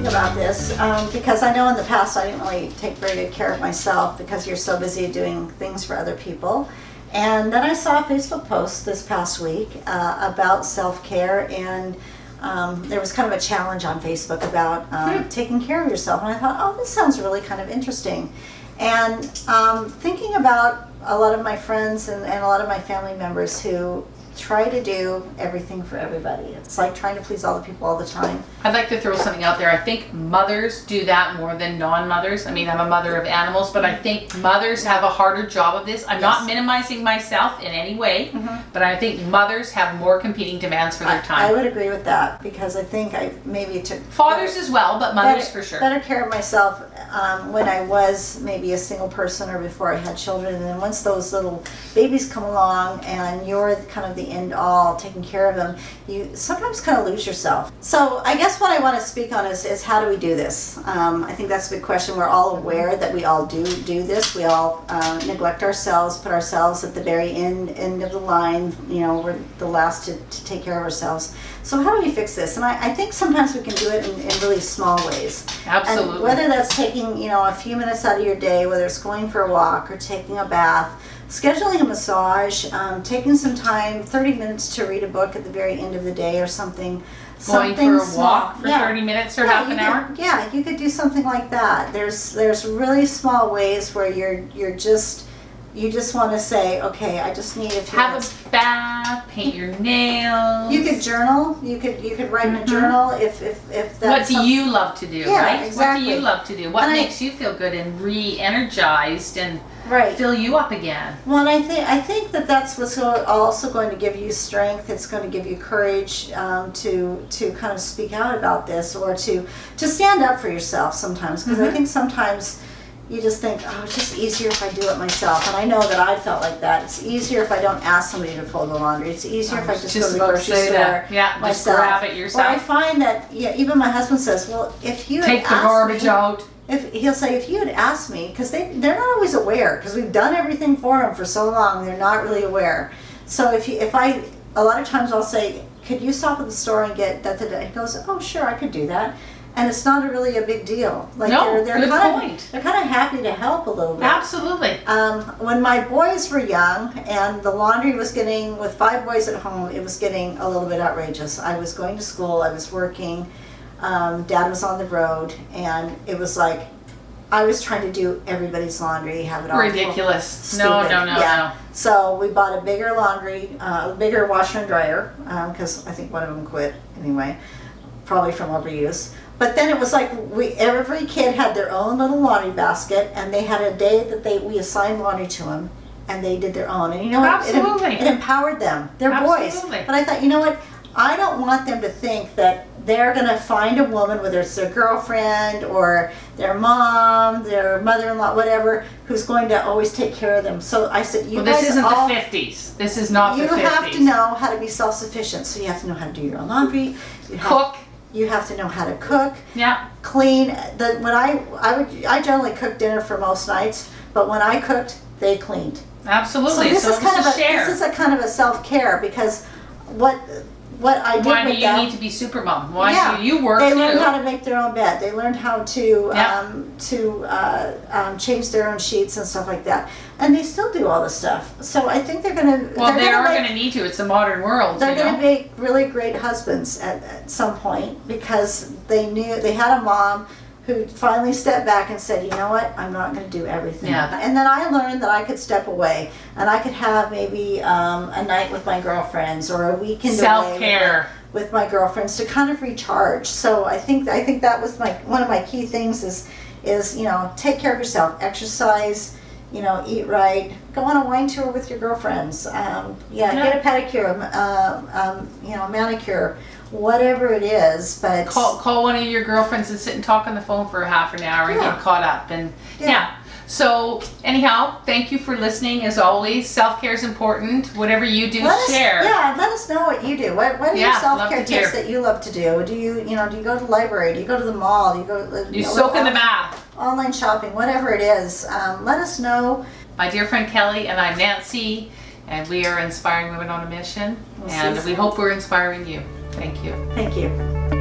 thinking about this because I know in the past I didn't really take very good care of myself because you're so busy doing things for other people. And then I saw a Facebook post this past week about self-care, and there was kind of a challenge on Facebook about taking care of yourself. And I thought, oh, this sounds really kind of interesting. And thinking about a lot of my friends and a lot of my family members who try to do everything for everybody. It's like trying to please all the people all the time. I'd like to throw something out there. I think mothers do that more than non-mothers. I mean, I'm a mother of animals, but I think mothers have a harder job of this. I'm not minimizing myself in any way, but I think mothers have more competing demands for their time. I would agree with that because I think I maybe took fathers as well, but mothers for sure. Better care of myself when I was maybe a single person or before I had children. And then once those little babies come along and you're kind of the end all taking care of them, you sometimes kind of lose yourself. So I guess what I want to speak on is how do we do this? I think that's a big question. We're all aware that we all do this. We all neglect ourselves, put ourselves at the very end of the line. You know, we're the last to take care of ourselves. So how do we fix this? And I think sometimes we can do it in really small ways. Absolutely. And whether that's taking, you know, a few minutes out of your day, whether it's going for a walk or taking a bath, scheduling a massage, taking some time, 30 minutes to read a book at the very end of the day or something. Going for a walk for 30 minutes or half an hour? Yeah, you could do something like that. There's really small ways where you just want to say, okay, I just need a few minutes. Have a bath, paint your nails. You could journal. You could write in a journal if that's what do you love to do, right? Exactly. What do you love to do? What makes you feel good and re-energized and fill you up again? Well, and I think that's what's also going to give you strength. It's going to give you courage to kind of speak out about this or to stand up for yourself sometimes. Because I think sometimes you just think, oh, it's just easier if I do it myself. And I know that I felt like that. It's easier if I don't ask somebody to fold the laundry. It's easier if I just go to the grocery store myself. Just grab it yourself. Well, I find that even my husband says, well, if you take the garbage out. He'll say, if you had asked me, because they're not always aware, because we've done everything for them for so long, they're not really aware. So a lot of times I'll say, could you stop at the store and get that today? He goes, oh, sure, I could do that. And it's not really a big deal. Like they're good kind point. They're kind of happy to help a little bit. Absolutely. When my boys were young and the laundry was getting, with 5 boys at home, it was getting a little bit outrageous. I was going to school, I was working, Dad was on the road, and it was like I was trying to do everybody's laundry, have it all ridiculous. Stupid. No. So we bought a bigger bigger washer and dryer, because I think one of them quit anyway, probably from overuse. But then it was like every kid had their own little laundry basket, and they had a day that we assigned laundry to them, and they did their own. And you know what? It empowered them. They're boys. But I thought, you know what? I don't want them to think that they're going to find a woman, whether it's their girlfriend or their mom, their mother-in-law, whatever, who's going to always take care of them. So I said, this isn't the 50s. This is not the 50s. You have to know how to be self-sufficient. So you have to know how to do your own laundry. Cook. You have to know how to cook. Yeah. Clean. I generally cook dinner for most nights, but when I cooked, they cleaned. Absolutely. So this is a kind of a self-care, because what I did Why with do you need to be super mom? Why do you work They too? learned how to make their own bed. They learned how to change their own sheets and stuff like that. And they still do all this stuff. So I think they're going to... Well, they are going to need to. It's a modern world. They're going to make really great husbands at some point, because they had a mom who finally stepped back and said, you know what, I'm not going to do everything. Yeah. And then I learned that I could step away, and I could have maybe a night with my girlfriends or a weekend self-care with my girlfriends to kind of recharge. So I think that was one of my key things is take care of yourself, exercise, eat right, go on a wine tour with your girlfriends, get a pedicure, a manicure, whatever it is. But call one of your girlfriends and sit and talk on the phone for a half an hour and get caught up. And so anyhow, thank you for listening. As always, self-care is important. Whatever you do, share. Let us know what you do. What are your self-care tips that you love to do? Do you go to the library? Do you go to the mall? Do you go? You soak in the bath. Online shopping, whatever it is. Let us know. My dear friend Kelly and I'm Nancy, and we are Inspiring Women on a Mission. We hope we're inspiring you. Thank you. Thank you.